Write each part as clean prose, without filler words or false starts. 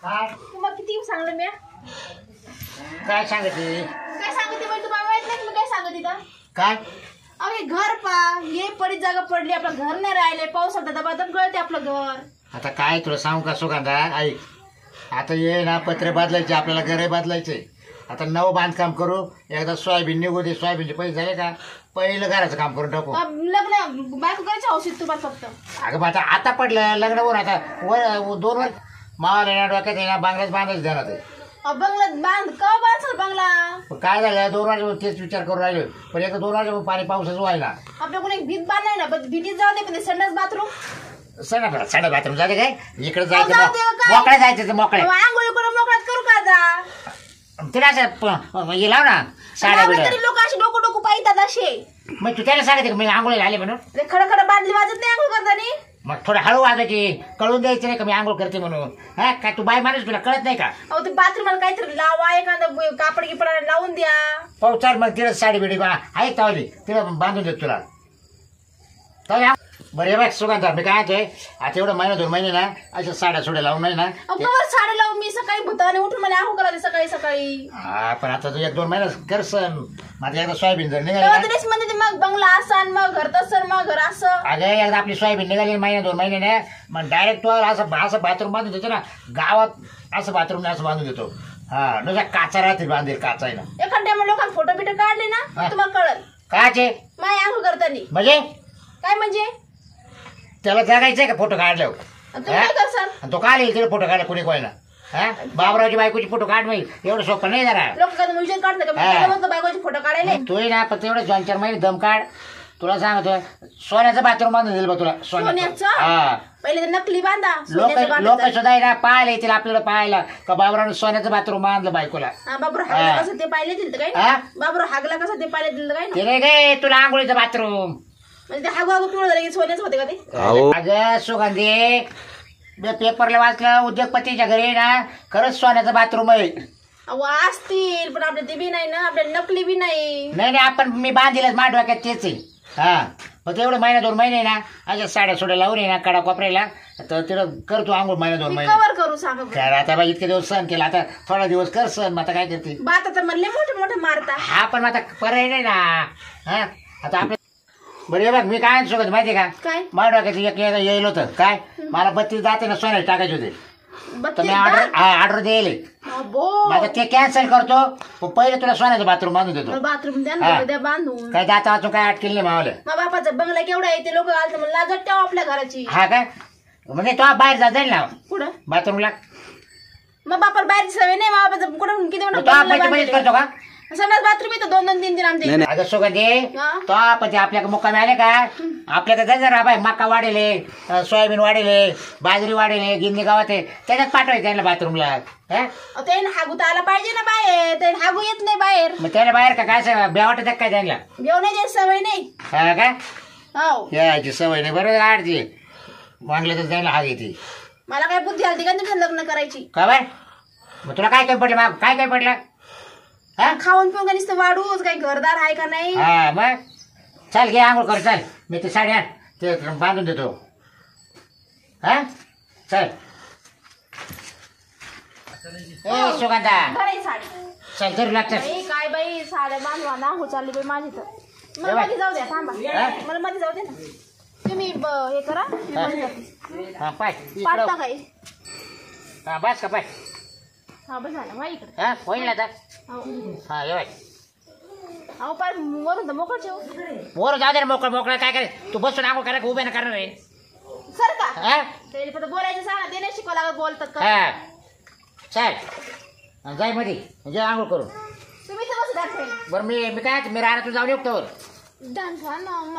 तुम्हाला किती सांगलं मी काय सांगते बाई तुम्हाला माहित नाही मी काय सांगत इथं काय अरे घर पा हे पडी जागा पडली आपलं घर नाही राहिले पावसात दबादब गळते आपलं घर आता काय तुला सांगू का सुगंधा ऐक आता ये ना पत्रे बदलायचे आपल्याला घरे बदलायचे आता नवं बांधकाम करू एकदा सोयाबीन निघू दे सोयाबीनचे पैसे झाले का पहिलं घराचं काम करून टाकू लग्न बायको करायची औषध तुम्हाला फक्त अगं आता पडलं लग्न होऊन आता 2 वर मावाला येणार डोक्यात येणार बांगल्याच बांधायचं ध्यानात आहे बंगला बांध का बांधल बंगला काय झालं 2 वाजे तेच विचार करून राहिलो पण एकदा 2 वाजे पाणी पावसाच व्हायला आपल्याकडून एक भीत बांध नाही ना भीतीत जाऊ दे पण संडास बाथरूम साडे बाथरूम जाते काय इकडे जायचं मोकळ्या जायचं मोकळ्या आंघोळी करून मोकळ्यात करू का जा तिला असं हे लाव ना साड्या बिड्या लोक असे डोकं पाहितात असे मग तू त्याला सांगते मी आंघोळीला आले म्हणून खडं बांधली वाजत नाही आंघोळ करताना मग थोडं हळू वाजायची कळून द्यायचं नाही का मी आंघोळ करते म्हणून हा काय तू बाय माणूस तुला कळत नाही का अहो ते बाथरूमला काहीतरी लावा एखादं कापड गिपड लावून द्या पावसाळ मग तिला साडी बिडी आहे तावली तिला बांधून देतो तुला तावल्या बरं हे बघ सुगंधा मी काय म्हणतोय आता एवढं 2 महिने ना अशा साड्या लावून नाही ना कवर साडी लावून मी सकाळी भूताने उठून मला आंघोळ करायला सकाळी हा पण आता तू 1-2 महिना कर सण माझं एकदा सोयाबीन जर निघाली म्हणजे मग बंगला असन मग घर तसं मग घर असं अगं एकदा आपली सोयाबीन निघाली 1-2 महिने ना मग डायरेक्ट तू असं बाथरूम बांधून देतो ना गावात असं बाथरूम असं बांधून देतो हा नुसता काचा राहतील बांधेल काचा आहे ना एखाद्या लोकांना फोटो बिटो काढले ना तुम्हाला कळत काचे माय आंघोळ करताना म्हणजे काय म्हणजे त्याला जगायचंय का फोटो काढल्यावर तुम्ही काय करसाल तो काय तिला फोटो काढला कुणी कोयना हा बाबरावची बायकोची फोटो काढ नाही एवढं सोपं नाही जरा लोक काय म्युझिक काढतात का बायकोचे फोटो काढायला तू ना पण तेवढं 2-4 महिने दम काढ तुला सांगतो सोन्याचं बाथरूम बांधून दिलं बा तुला सोन्याचं हा पहिले तर नकली बांधा लोक सुद्धा ना पाहायला येतील आपल्याला पाहायला का बाबरावनं सोन्याचं बाथरूम बांधलं बायकोला बाबरू हागला कसं ते पाहिले दिलं काय बाबरू हागला कसं ते पाहिले दिलं काय ते रे गे तुला आंघोळीचं बाथरूम म्हणजे ते हागू तुला झालं की सोन्याचं होते का ते अगं सुगंधी पेपरला वाचलं उद्योगपतीच्या घरी ना खरंच सोन्याचं बाथरूम आहे अहो असतील पण आपल्या ते बी नाही ना आपल्या नकली बी नाही नाही आपण मी बांधीलच माझ्या डोक्यात तेच आहे हा मग तेवढं 1-2 महिने ना अशा साड्या लावून ये ना कडा कोपऱ्याला तर तिला करतो आंघोळ 1-2 महिने कवर करू सांगा तर आता बाई इतके दिवस सण केला आता थोडा दिवस कर सण आता काय करते बात आता म्हणले मोठे मोठे मारता हा पण आता पर्याय नाही ना हा आता आपल्या बरं बघ मी काय सोबत माहिती का काय माझ्या डोक्यात येईल होतं काय मला 32 जाते ना सोन्याचे टाकायचे होते तर मी ऑर्डर देईल माझं ते कॅन्सल करतो पहिले तुला सोन्याचं बाथरूम बांधून देतो बाथरूम द्या बांधून काय दाता वाचून काय अटकेल नाही मावलं मग बापाचा बंगला केवढा आहे ते लोक आलते मला लागत ठेवा आपल्या घराची हा काय म्हणजे तो बाहेर जाईल ना कुठं बाथरूमला मग बापाला बाहेरची सवय नाही बापाचं कुठं किती करतो का सगळ्यात बाथरूम येतो 2-3 आमचे अगं सुगंधी तो पण आपल्या मुक्कामी आले का आपल्याकडे जायचं जरा बाय मका वाढेले सोयाबीन वाढेले बाजरी वाढेले गिन्नी गावात आहे त्याच्यात पाठवायचं त्याला बाथरूमला ते हागू तर आला पाहिजे ना बाहेर ते हागू येत नाही बाहेर मग त्याला बाहेर का काय बेवाटत काय त्यांना जेवणाची सवय नाही हा का हो यायची सवय नाही बरोबर आडची मागलं तर जायला हाग येते मला काय बुद्धी आली का तुमचं लग्न करायची का बाय मग तुला काय पडलं मग काय पडलं खाऊन पिऊन का नुसतं वाढूच काही घरदार आहे का नाही हा मग चाल घे आंघोळ कर चाल मी ते साड्या ते बांधून देतो हा चल ए सुगंधा चल तरी लागत काय बाई साड्या बांधवा ना हो चालली बाई माझी तर मला मध्ये जाऊ द्या थांबा मला मध्ये जाऊ दे ना तुम्ही हे करा पाठता काय हा बस का पाय हा बस झालं वा इकडे हा होईल ना हा ये अहो पाय वरून तर मोकळ ठेव मोर जाऊ दे ना मोकळं काय करे तू बसून आंघोळ करा उभे ना करणार आहे सर का ते बोलायचं सांगा ते नाही शिकवा लागत बोलतात हा चल जाय मध्ये म्हणजे आंघोळ करू तुम्ही तर बस दाखवेल बरं मी काय मी राहण्यातून जाऊन येतो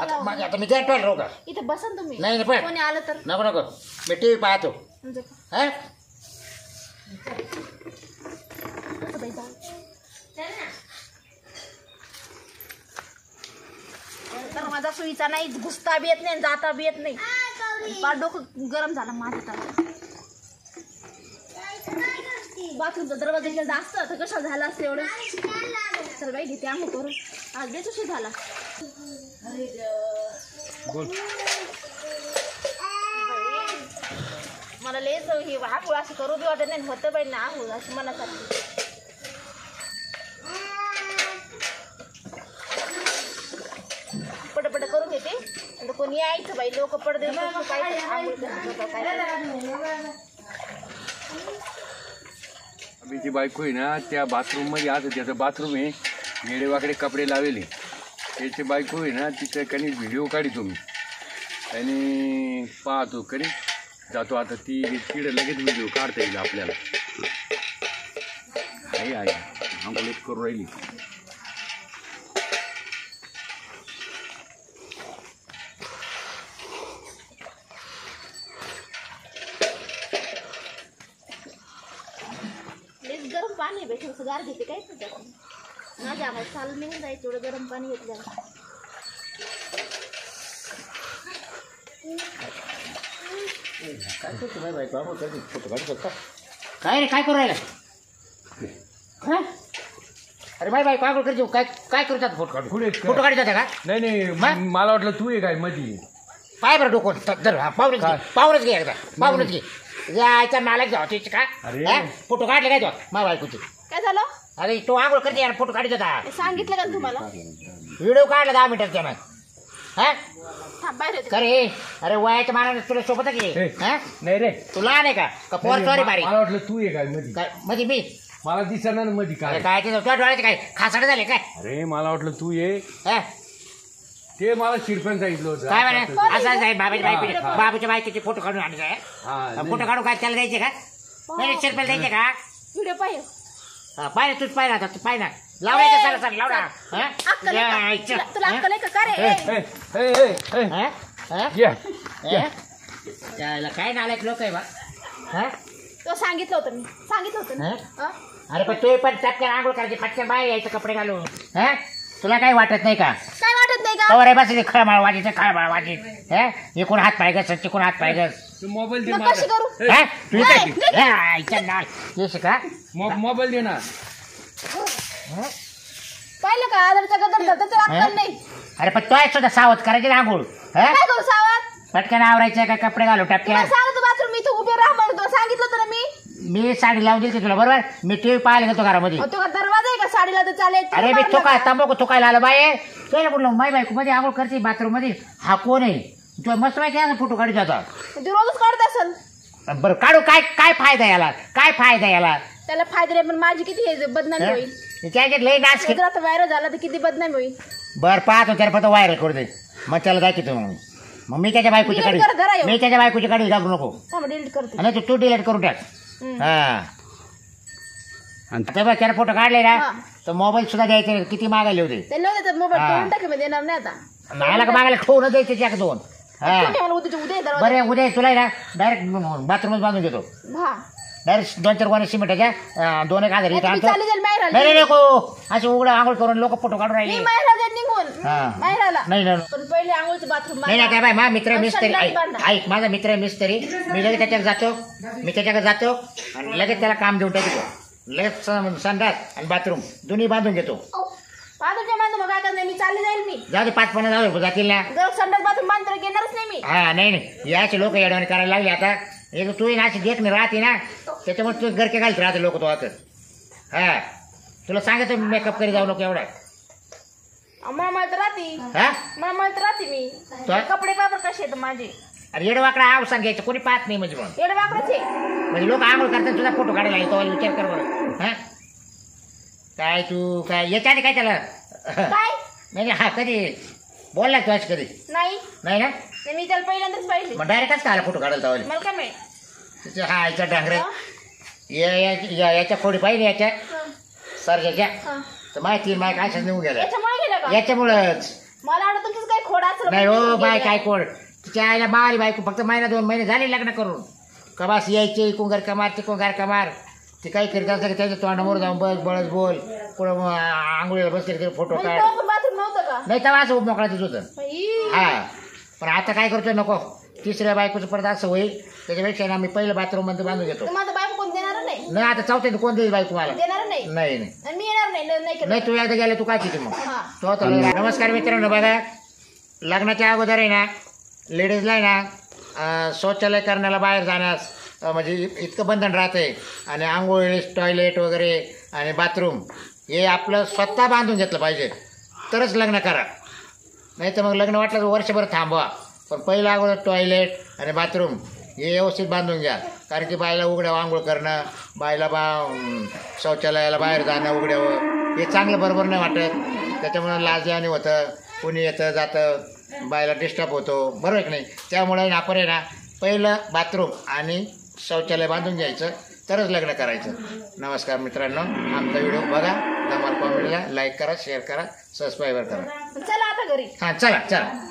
आता मी काय टोल का इथं बसन तुम्ही नाही पण कोणी आलं तर नको मी टीव्ही पाहतो हा तर माझा सुईचा नाही घुसता बी येत नाही जाता बी येत नाही फार डोकं गरम झालं माझं बाथरूमचा दरवाजा गेला जास्त तर कशा झाला असतं एवढं चल बाई घेते आम्ही करून आज बेचुशी झाला मला लयच ही आंघोळ अशी करू बी वाटत नाही होतं पाहिजे ना आंघोळ अशी मनासाठी पटपट करून घेते आणि कोणी यायचं बाई लोक पडदे काय आंघोळ अभिची बायको आहे ना त्या बाथरूम मध्ये आज त्याचं बाथरूम आहे वेडेवाकडे कपडे लावले त्याची बायको आहे ना तिच्या काही व्हिडिओ काढतो मी आणि पाहतो करी जातो आता ती तिकडे लगेच व्हिडिओ काढता येईल आपल्याला आहे आंघोळ करून राहिली गरम पाणी भेटून गार घेते काय माझ्या आवाज चालू निघून जायचं एवढं गरम पाणी घेतलं काय करतो बाई बायको आपण कधी फोटो काढू शकता काय रे काय करू राहिला हा अरे बाई बायको आगोळ करतो काय काय करू जात फोटो काढू कुठे फोटो काढू जाता का नाही मला वाटलं तू आहे काय मधी पाय बरं डोकं धर पावरच घे एकदा पावरच घे यायचा नालायक जाऊ तिची का अरे. हा? फोटो काढले काय तो माझ्या बायकोचे काय झालं अरे तो आंघोळ करते यार फोटो काढत होता हे सांगितलं का तुम्हाला व्हिडिओ काढला 10 मिनिटात त्यानं हा थांब बाहेर येते. खरे अरे वयाच्या मानाने तुला सोबत घे ए. हा नाही रे तू लहान आहे का पोर सॉरी बारीक मला वाटलं तू आहे काय मधी काय म्हणजे मी मला दिसणार मधी अरे काय काय ते तुझ्या डोळ्याचे काय खासाडे झाले काय अरे मला वाटलं तू ये हा? ते मला शिरपण सांगितलं होतं काय म्हणे आता असं आहे बाबाच्या हा, बायकोचे हा. बाबूच्या बायकोचे फोटो काढून आणायचे हा, फोटो काढून काय त्याला द्यायचे का नाही शिरपेल द्यायचे का व्हिडिओ पाहिजे हा, पाय ना तूच पाय ना आता तू पाय ना लावायचं सर सर लाव ना हा? अक्कल आहे का? यायचं. तुला अक्कल आहे का? का रे? ए, ए, ए, ए, ए. हा? हा? ये, ये. हा? त्याला काय नालायक लोक आहे बा हा? तो सांगितलं होतं मी सांगितलं होतं ना हा? हा? अरे पण तू पण टपक्यान आंघोळ करायची पटकन बाहेर यायचं कपडे घालून हा तुला काही वाटत नाही का काय वाटत नाही का कवर आहे बस खळमाळ वाजीचं खळमाळ वाजीत हा इकून हात पाय घस तिकून हात पाय घस तू मोबाईल दे मग माझा. कशी करू? ए, हा? तू ए, काय निघ. हा, इच्छा नाल येस का मोबाईल दे ना हा? पाहिलं का आदरचा गदर धरतो तर अक्कल नाही अरे पण तो सुद्धा सावध करायचे ना आंघोळ हा? काय करू सावध पटकन आवरायचं का कपडे घालू तुला टपक्यात सांगतो बाथरूम मी इथं उभे राहा म्हणून तुला सांगितलं होतं ना मी मी साडी लावून दिली तुला बरोबर मी टीव्ही पाहायला घेतो घरामध्ये अहो, तो का दरवाजा आहे का साडीला तर चालेल अरे मी तो काय तंबाखू तो काय आला बाय तुला बोललो माय बायको मध्ये आंघोळ करते बाथरूम मध्ये हा कोण आहे तुला मस्त माहिती आहे ना फोटो काढू जाता तू रोजच काढत असेल बरं काढू काय काय फायदा याला काय फायदा याला त्याला फायदा नाही पण माझी किती हे बदनामी होईल त्याच्यात लई नाच जर आता व्हायरल झाला तर किती बदनामी होईल बर पाहतो त्याला फक्त व्हायरल करू दे मग त्याला दाखवतो मग मी त्याच्या बायकोची Delete काढी कर जरा ह्यो. मी त्याच्या बायकोची काढी घालू नको थांब डिलीट करते आणि तू डिलीट करून टाक हम्म. हा तेव्हा त्याला फोटो काढले ना हा. तर मोबाईल सुद्धा द्यायचे किती मागायले होते त्याला नव्हतं मोबाईल हा. तोडून टाके मी देणार नाही आता नाला का मागायला ठेवून द्यायचे त्याच्या दोन हा कुठे मला उद्या दरवाजा बरे उद्या तुला आहे ना डायरेक्ट बाथरूमच बांधून घेतो हा डायरेक्ट 2-4 गोण्या सिमेंटाच्या 2 एक हजार इथं आता मी आणतो चालली जाईल माहेराला. नाही नाही नको असे उघडं आंघोळ करून लोक फोटो काढून मी राहिले माहेराला जाईन निघून हा. माहेराला नाही नाही पण पहिले आंघोळचं बाथरूम नाही नाही काय बाय माझा मित्र मिस्त्री संडास बांधा. ऐक माझा मित्र आहे मिस्त्री मी लगेच त्याच्याकडे जातो मी त्याच्याकडे जातो आणि लगेच त्याला काम देऊन टाकतो लगेच संडास आणि बाथरूम दोन्ही बांधून घेतो बाथरूमच्या बांधू मग काय करणार मी चालली जाईल मी जाऊ दे 5-50 रुपये जातील ना जर संडास बाथरूम बांधतो घेणारच नाही मी हा नाही नाही याचे लोक येडवाणी करायला लागले आता एक तू ना अशी देख नाही राहते ना त्याच्यामुळे तू गरके घालत राहते लोक तो आता हा तुला सांगायचं मेकअप करी जाऊ नको एवढा मळमळत राहते हा मळमळत राहते मी तो? कपडे पापर कसे आहेत माझे अरे येडवाकडा आव सांगायचं कोणी पाहत नाही म्हणजे म्हणून एवढे वाकडच आहे म्हणजे लोक आंघोळ करतात तुझा फोटो काढायला येतो विचार कर बरं हा काय तू काय याच्या आधी काय त्याला काय नाही हा कधी बोलला तू आज कधी नाही नाही ना नाही, मी त्याला पहिल्यांदाच पाहिजे मग डायरेक्टच आला फोटो काढायला तवाली मला काय माहित तिच्या हा याच्या डांगरे याच्या खोडी पाहिजे याच्या सरजाच्या हा. तर माहिती माय काय निघून गेल्या याच्यामुळे गेलं का याच्यामुळंच मला वाटतं तुमचं काही खोड असलं नाही म्हणून हो बाय गेलं. काय कोण तिच्या आईला मारी बायको फक्त महिना 2 महिने झाले लग्न करून कबास यायचे कुंगार कमार ते कुंगार कमार ते काही करीत असं की त्याच्या तोंडामोर जाऊन बस बळस बोल कुठं आंघोळीला बसले तरी फोटो म्हणजे काढ तो बाथरूम नव्हतं का नाही तेव्हा असं मोकळा तिचं होतं बाई. हा पण आता काय करतोय नको तिसऱ्या बायकोचं परत असं होईल त्याच्यापेक्षा ना मी पहिलं बाथरूम मध्ये बांधून घेतो तर माझं बायको कोण देणार नाही नाही आता चौथ्यात कोण देईल बायको मला देणार नाही नाही नाही आणि मी येणार नाही नाही केलं नाही तू एकदा गेले तू काय किती मग हा तो तर नमस्कार मित्रांनो बघा लग्नाच्या अगोदर आहे ना लेडीजला आहे ना शौचालय करण्याला बाहेर जाण्यास म्हणजे इतकं बंधन राहते. आणि आंघोळ टॉयलेट वगैरे आणि बाथरूम हे आपलं स्वतः बांधून घेतलं पाहिजे तरच लग्न करा. नाही तर मग लग्न वाटलं तर वर्षभर थांबवा. पण पहिलं अगोदर टॉयलेट आणि बाथरूम हे व्यवस्थित बांधून घ्या. कारण की बायला उघड्यावर आंघोळ करणं, बायला शौचालयाला बाहेर जाणं उघड्यावर हे चांगलं बरोबर नाही वाटत. त्याच्यामुळं लाजल्याने होतं, कोणी येतं जातं, बायला डिस्टर्ब होतो, बरोबर आहे की नाही. त्यामुळे आपण आहे ना पहिलं बाथरूम आणि शौचालय बांधून घ्यायचं तरच लग्न करायचं. नमस्कार मित्रांनो, आमचा व्हिडिओ बघा, धमाल कॉमेडीला लाईक करा, शेअर करा, सबस्क्राईबर करा. चला आता घरी. हां चला चला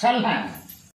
चल ना.